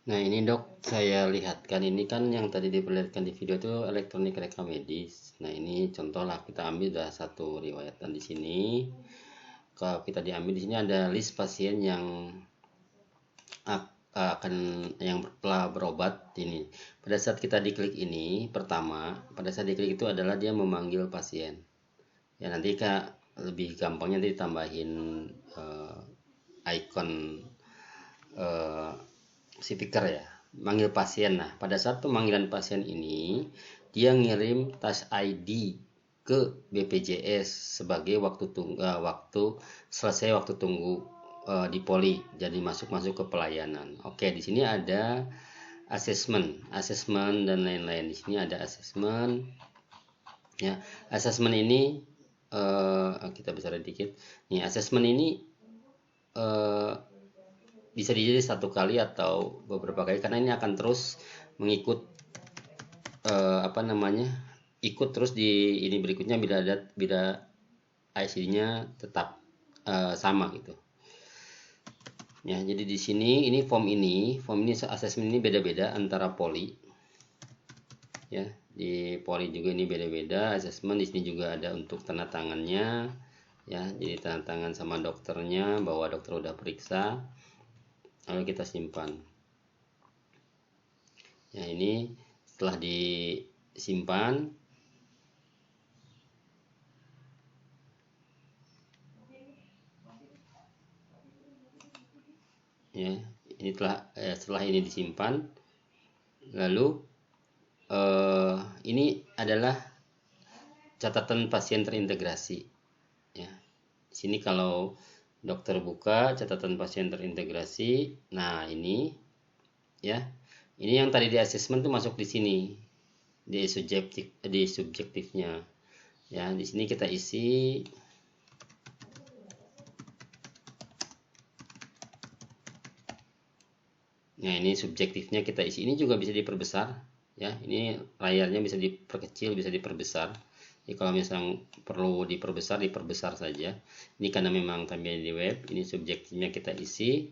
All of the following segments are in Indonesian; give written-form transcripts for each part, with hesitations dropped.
Nah ini dok, saya lihatkan ini kan yang tadi diperlihatkan di video itu elektronik rekam medis. Nah ini contoh lah, kita ambil dah satu riwayat, dan di sini kalau kita diambil di sini ada list pasien yang akan yang telah berobat ini. Pada saat kita diklik ini, pertama pada saat diklik itu adalah dia memanggil pasien. Ya nanti kak lebih gampangnya nanti ditambahin icon eh, speaker ya, manggil pasien. Nah pada saat pemanggilan pasien ini dia ngirim tas ID ke BPJS sebagai waktu selesai waktu tunggu di poli, jadi masuk ke pelayanan. Oke, di sini ada asesmen dan lain-lain. Di sini ada asesmen ya. Asesmen ini kita besar dikit nih. Asesmen ini eh, bisa dijadi satu kali atau beberapa kali, karena ini akan terus mengikut ikut terus di ini berikutnya bila ICD-nya tetap sama gitu. Ya, jadi di sini ini form ini asesmen ini beda-beda antara poli. Ya, di poli juga ini beda-beda asesmen. Di sini juga ada untuk tanda tangannya. Ya, jadi tanda tangan sama dokternya bahwa dokter udah periksa. Lalu kita simpan. Ya, ini setelah disimpan, ya ini setelah ini disimpan, lalu ini adalah catatan pasien terintegrasi. Ya, di sini kalau dokter buka catatan pasien terintegrasi, nah ini ya, ini yang tadi di asesmen tuh masuk di sini, di subjektifnya. Ya, di sini kita isi. Nah, ini subjektifnya kita isi. Ini juga bisa diperbesar ya. Ini layarnya bisa diperkecil, bisa diperbesar. Jadi kalau misalnya perlu diperbesar saja. Ini karena memang tampilnya di web. Ini subjektifnya kita isi.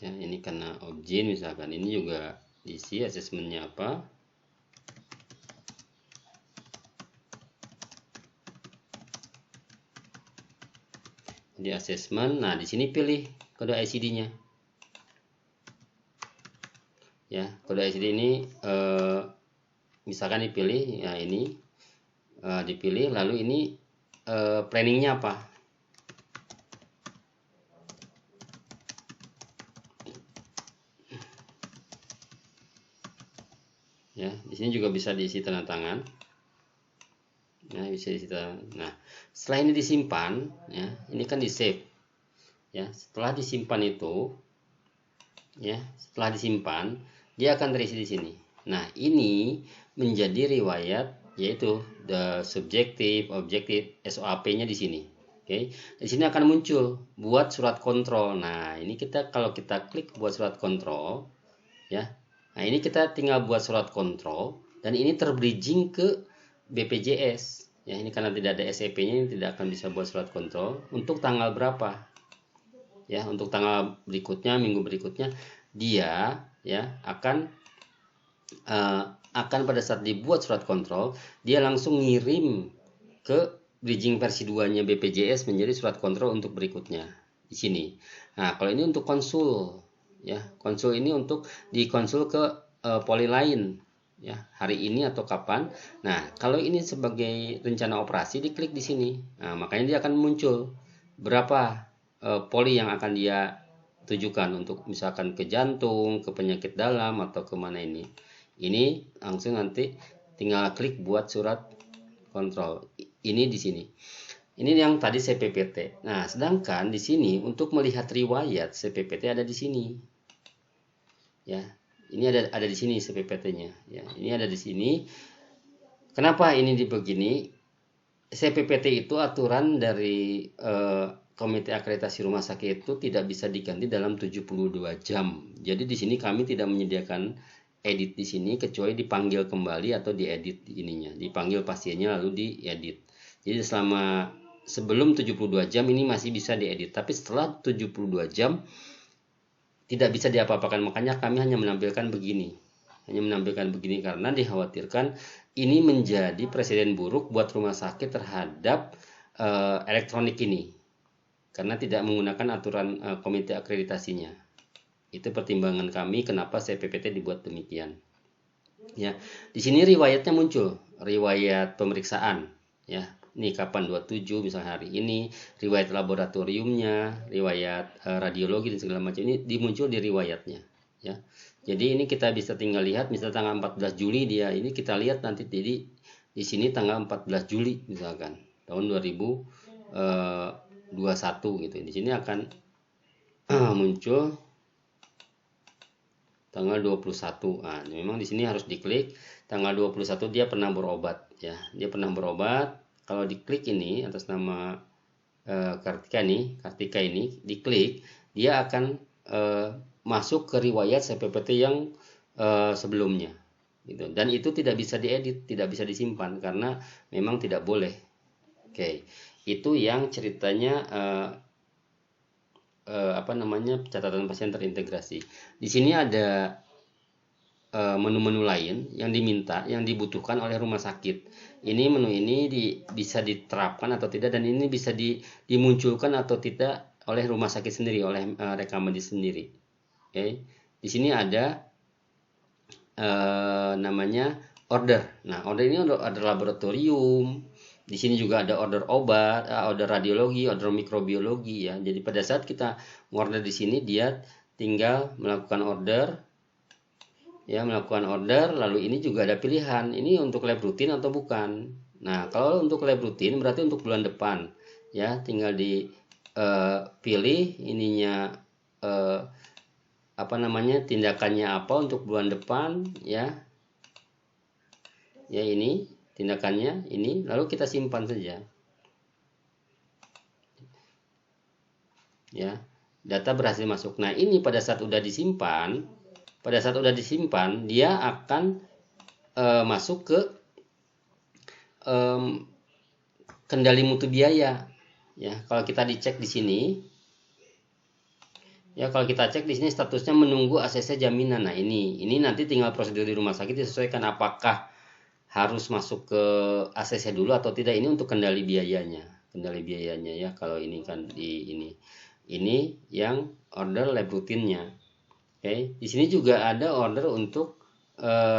Ya, ini karena objin misalkan. Ini juga diisi asesmennya apa. Di asesmen, nah di sini pilih kode ICD-nya. Ya, kode ICD ini misalkan dipilih, ya ini dipilih, lalu ini planningnya apa. Ya, di sini juga bisa diisi tanda tangan. Nah, bisa diisi tanda. Nah, setelah ini disimpan, ya, ini kan di save. Ya, setelah disimpan itu, ya, setelah disimpan, dia akan terisi di sini. Nah, ini menjadi riwayat, yaitu the subjective, objective, SOAP-nya di sini. Oke, di sini akan muncul buat surat kontrol. Nah, ini kalau kita klik buat surat kontrol, ya. Nah, ini kita tinggal buat surat kontrol, dan ini terbridging ke BPJS. Ya, ini karena tidak ada SEP-nya, ini tidak akan bisa buat surat kontrol untuk tanggal berapa. Ya, untuk tanggal berikutnya, minggu berikutnya, dia ya akan pada saat dibuat surat kontrol, dia langsung ngirim ke bridging versi 2-nya BPJS menjadi surat kontrol untuk berikutnya di sini. Nah, kalau ini untuk konsul, ya, konsul ini untuk dikonsul ke poli lain, ya, hari ini atau kapan. Nah, kalau ini sebagai rencana operasi, diklik di sini. Nah, makanya dia akan muncul berapa poli yang akan dia tujukan, untuk misalkan ke jantung, ke penyakit dalam, atau kemana ini. Ini langsung nanti tinggal klik buat surat kontrol. Ini di sini. Ini yang tadi CPPT. Nah, sedangkan di sini untuk melihat riwayat CPPT ada di sini. Ya, ini ada di sini CPPT-nya. Ya, ini ada di sini. Kenapa ini begini? CPPT itu aturan dari Komite Akreditasi Rumah Sakit itu tidak bisa diganti dalam 72 jam. Jadi di sini kami tidak menyediakan edit di sini kecuali dipanggil kembali atau diedit ininya, dipanggil pasiennya lalu diedit. Jadi selama sebelum 72 jam ini masih bisa diedit, tapi setelah 72 jam tidak bisa diapa-apakan. Makanya kami hanya menampilkan begini. Karena dikhawatirkan ini menjadi presiden buruk buat rumah sakit terhadap elektronik ini. Karena tidak menggunakan aturan komite akreditasinya. Itu pertimbangan kami kenapa CPPT dibuat demikian. Ya, di sini riwayatnya muncul, riwayat pemeriksaan, ya. Ini kapan 27 misalnya hari ini, riwayat laboratoriumnya, riwayat radiologi dan segala macam ini dimuncul di riwayatnya, ya. Jadi ini kita bisa tinggal lihat misalnya tanggal 14 Juli dia ini kita lihat nanti di sini tanggal 14 Juli misalkan tahun 2021 gitu. Di sini akan muncul tanggal 21. Nah, memang di sini harus diklik tanggal 21 dia pernah berobat, ya. Dia pernah berobat. Kalau diklik ini atas nama Kartika ini diklik, dia akan masuk ke riwayat CPPT yang sebelumnya, gitu. Dan itu tidak bisa diedit, tidak bisa disimpan karena memang tidak boleh. Oke, itu yang ceritanya catatan pasien terintegrasi. Di sini ada menu-menu lain yang dibutuhkan oleh rumah sakit. Ini menu ini bisa diterapkan atau tidak, dan ini bisa dimunculkan atau tidak oleh rumah sakit sendiri, oleh rekam medis sendiri. Oke. Di sini ada namanya order. Nah, order ini order laboratorium. Di sini juga ada order obat, order radiologi, order mikrobiologi, ya. Jadi pada saat kita order di sini dia tinggal melakukan order, ya, lalu ini juga ada pilihan, ini untuk lab rutin atau bukan. Nah, kalau untuk lab rutin berarti untuk bulan depan, ya, tinggal pilih ininya tindakannya apa untuk bulan depan, ya. Ya, ini tindakannya ini, lalu kita simpan saja. Ya, data berhasil masuk. Nah, ini pada saat sudah disimpan, dia akan masuk ke kendali mutu biaya. Ya, kalau kita dicek di sini, ya, kalau kita cek di sini statusnya menunggu ACC jaminan. Nah, ini nanti tinggal prosedur di rumah sakit disesuaikan apakah harus masuk ke ACC dulu atau tidak. Ini untuk kendali biayanya, ya. Kalau ini kan ini yang order lab rutinnya. Oke, di sini juga ada order untuk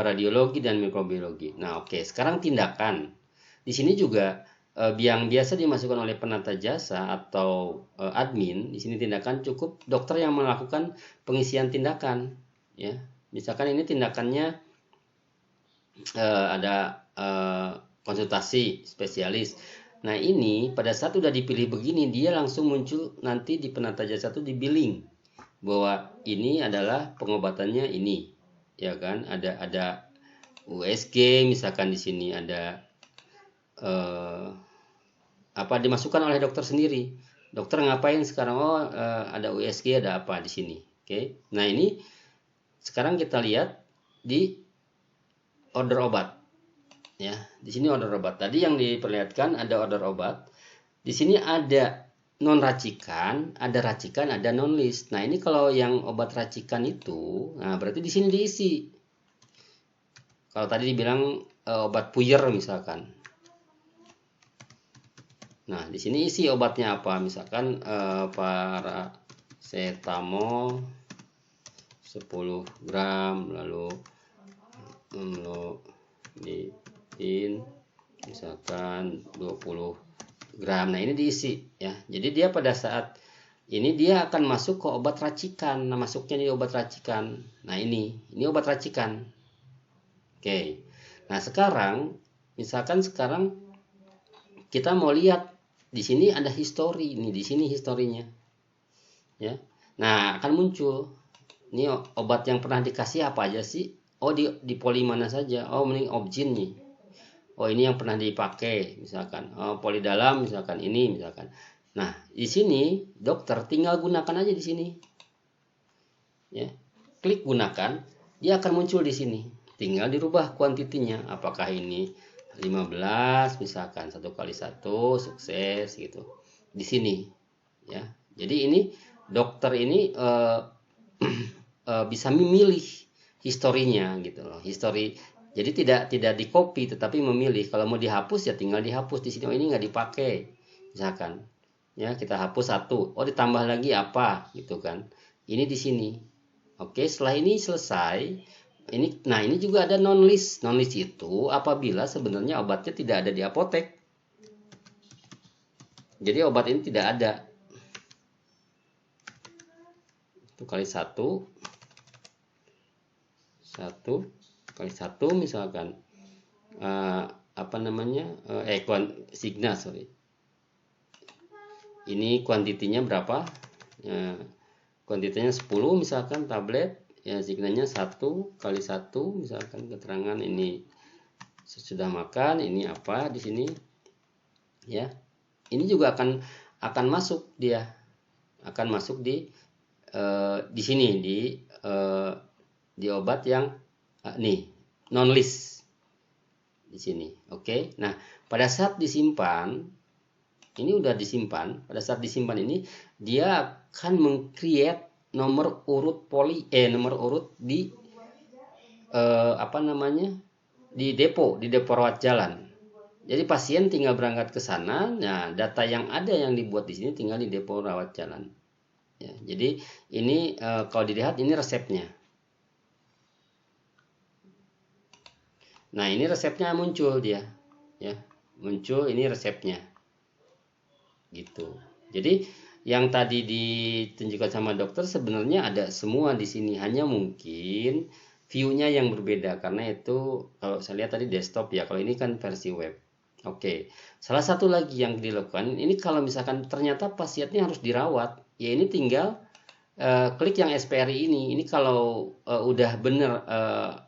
radiologi dan mikrobiologi. Nah, oke, sekarang tindakan. Di sini juga yang biasa dimasukkan oleh penata jasa atau admin. Di sini tindakan cukup dokter yang melakukan pengisian tindakan, ya. Misalkan ini tindakannya ada konsultasi spesialis. Nah, ini pada saat sudah dipilih begini, dia langsung muncul nanti di penata jasa itu di billing bahwa ini adalah pengobatannya ini, ya kan. Ada USG misalkan, di sini ada dimasukkan oleh dokter sendiri. Dokter ngapain sekarang? Ada USG, ada apa di sini. Oke. Nah, ini sekarang kita lihat di order obat, ya. Di sini order obat. Tadi yang diperlihatkan ada order obat. Di sini ada non racikan, ada racikan, ada non list. Nah, ini kalau yang obat racikan itu, nah berarti di sini diisi. Kalau tadi dibilang obat puyer misalkan. Nah, di sini isi obatnya apa? Misalkan paracetamol 10 gram, lalu misalkan 20 gram. Nah, ini diisi, ya. Jadi dia pada saat ini dia akan masuk ke obat racikan. Nah, masuknya di obat racikan. Nah, ini obat racikan. Oke. Nah, sekarang misalkan kita mau lihat di sini ada histori. Ini di sini historinya. Ya. Nah, akan muncul ini obat yang pernah dikasih apa aja sih? Oh, di poli mana saja? Oh, mending Obgyn nih. Oh, ini yang pernah dipakai misalkan. Oh, poli dalam misalkan ini misalkan. Nah, di sini dokter tinggal gunakan aja di sini. Ya. Klik gunakan, dia akan muncul di sini. Tinggal dirubah kuantitinya, apakah ini 15 misalkan, 1 kali 1 sukses gitu di sini ya. Jadi ini dokter ini bisa memilih historinya gitu loh, histori. Jadi tidak di copy tetapi memilih. Kalau mau dihapus ya tinggal dihapus di sini. Oh ini nggak dipakai misalkan ya, kita hapus 1, oh ditambah lagi apa gitu kan, ini di sini. Oke, setelah ini selesai ini. Nah ini juga ada non list. Non list itu apabila sebenarnya obatnya tidak ada di apotek, jadi obat ini tidak ada. 1 kali 1 1 kali 1 misalkan apa namanya signa, sorry, ini kuantitinya berapa, kuantitinya 10 misalkan tablet ya, signanya 1 kali 1 misalkan, keterangan ini sesudah makan, ini apa di sini ya. Ini juga akan masuk, dia akan masuk di sini di obat yang nih non list di sini. Oke. Nah, pada saat disimpan, ini udah disimpan. Pada saat disimpan ini dia akan meng-create nomor urut nomor urut di apa namanya? Di depo rawat jalan. Jadi pasien tinggal berangkat ke sana. Nah, data yang ada yang dibuat di sini tinggal di depo rawat jalan. Ya, jadi ini kalau dilihat ini resepnya. Nah, ini resepnya muncul dia, ya, muncul ini resepnya, gitu. Jadi yang tadi ditunjukkan sama dokter sebenarnya ada semua di sini, hanya mungkin view-nya yang berbeda karena itu kalau saya lihat tadi desktop ya, kalau ini kan versi web. Oke, salah satu lagi yang dilakukan ini kalau misalkan ternyata pasiennya harus dirawat, ya ini tinggal klik yang SPRI ini. Ini kalau udah bener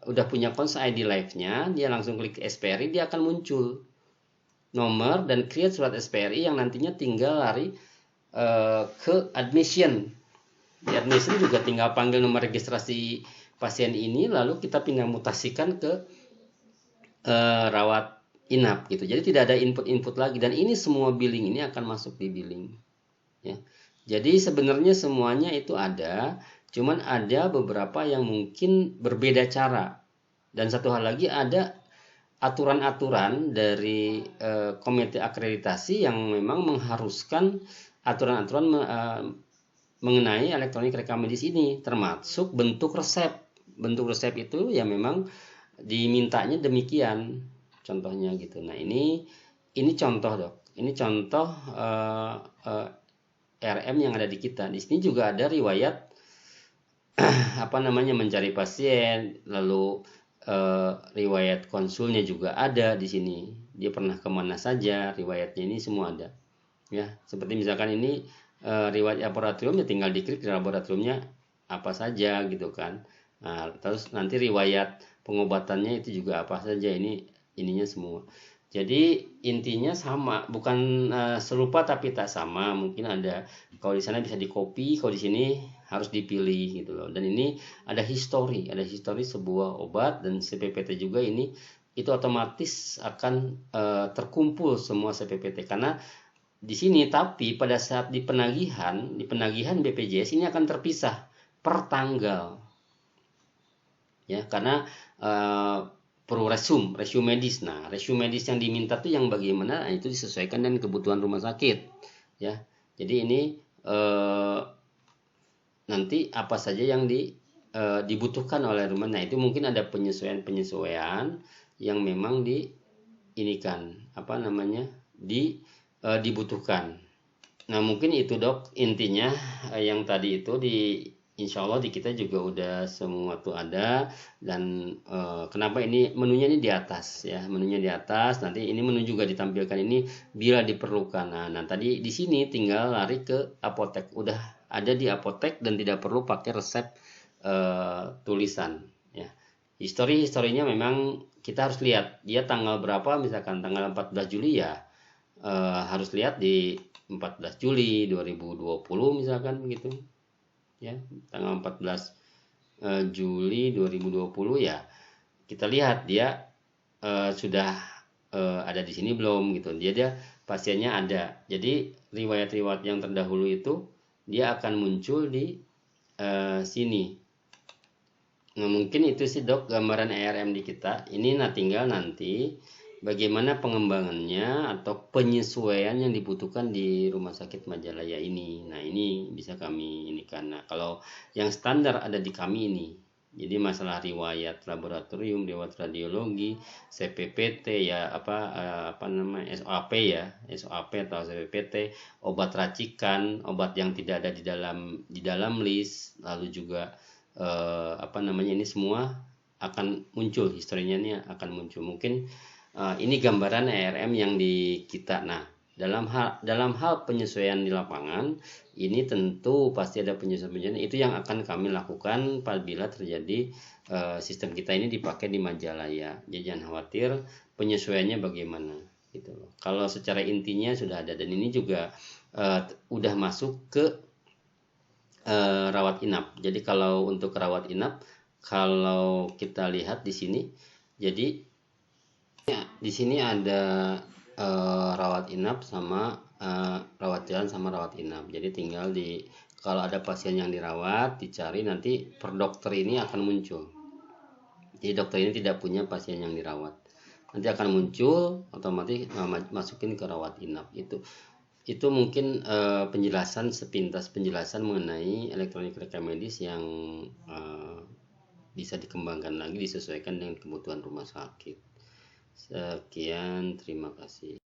udah punya Cons ID Live-nya, dia langsung klik SPRI, dia akan muncul nomor dan create surat SPRI yang nantinya tinggal lari ke admission. Di admission juga tinggal panggil nomor registrasi pasien ini, lalu kita pindah mutasikan ke rawat inap gitu. Jadi tidak ada input-input lagi, dan ini semua billing ini akan masuk di billing ya. Jadi sebenarnya semuanya itu ada, cuman ada beberapa yang mungkin berbeda cara. Dan satu hal lagi, ada aturan-aturan dari komite akreditasi yang memang mengharuskan aturan-aturan mengenai elektronik rekam medis ini, termasuk bentuk resep. Bentuk resep itu ya memang dimintanya demikian, contohnya gitu. Nah ini contoh dok, ini contoh RM yang ada di kita. Di sini juga ada riwayat apa namanya mencari pasien, lalu riwayat konsulnya juga ada di sini. Dia pernah kemana saja, riwayatnya ini semua ada. Ya, seperti misalkan ini riwayat laboratorium, ya tinggal diklik di laboratoriumnya apa saja gitu kan. Nah, terus nanti riwayat pengobatannya itu juga apa saja, ininya semua. Jadi intinya sama, bukan serupa tapi tak sama. Mungkin ada, kalau di sana bisa di copy, kalau di sini harus dipilih gitu loh. Dan ini ada histori sebuah obat, dan CPPT juga ini itu otomatis akan terkumpul semua CPPT karena di sini. Tapi pada saat di penagihan BPJS ini akan terpisah per tanggal. Ya, karena perlu resume medis. Nah, resume medis yang diminta tuh yang bagaimana? Nah, itu disesuaikan dengan kebutuhan rumah sakit, ya. Jadi ini nanti apa saja yang dibutuhkan oleh rumah. Nah, itu mungkin ada penyesuaian yang memang dibutuhkan. Nah, mungkin itu dok intinya yang tadi itu insya Allah di kita juga udah semua tuh ada. Dan kenapa ini menunya ini di atas ya, menunya di atas. Nanti ini menu juga ditampilkan ini bila diperlukan. Nah tadi di sini tinggal lari ke apotek, udah ada di apotek dan tidak perlu pakai resep tulisan ya. Historinya memang kita harus lihat dia tanggal berapa, misalkan tanggal 14 Juli ya harus lihat di 14 Juli 2020 misalkan begitu ya, tanggal 14 Juli 2020 ya, kita lihat dia sudah ada di sini belum gitu. Dia pasiennya ada. Jadi riwayat-riwayat yang terdahulu itu dia akan muncul di sini. Nah, mungkin itu sih dok gambaran ERM di kita. Ini tinggal nanti bagaimana pengembangannya atau penyesuaian yang dibutuhkan di Rumah Sakit Majalaya ini. Nah, ini bisa kami ini karena kalau yang standar ada di kami ini. Jadi masalah riwayat laboratorium, riwayat radiologi, CPPT ya apa namanya SOAP ya, SOAP atau CPPT, obat racikan, obat yang tidak ada di dalam list, lalu juga apa namanya ini semua akan muncul, historinya ini akan muncul. Mungkin ini gambaran ERM yang di kita. Nah, dalam hal penyesuaian di lapangan ini tentu pasti ada penyesuaian itu yang akan kami lakukan apabila terjadi sistem kita ini dipakai di Majalaya. Jadi jangan khawatir penyesuaiannya bagaimana gitu loh. Kalau secara intinya sudah ada dan ini juga udah masuk ke rawat inap. Jadi kalau untuk rawat inap, kalau kita lihat di sini, jadi ya, di sini ada rawat inap sama rawat jalan sama rawat inap. Jadi tinggal kalau ada pasien yang dirawat, dicari nanti per dokter ini akan muncul. Jadi dokter ini tidak punya pasien yang dirawat. Nanti akan muncul otomatis masukin ke rawat inap itu mungkin sepintas penjelasan mengenai elektronik rekam medis yang bisa dikembangkan lagi disesuaikan dengan kebutuhan rumah sakit. Sekian, terima kasih.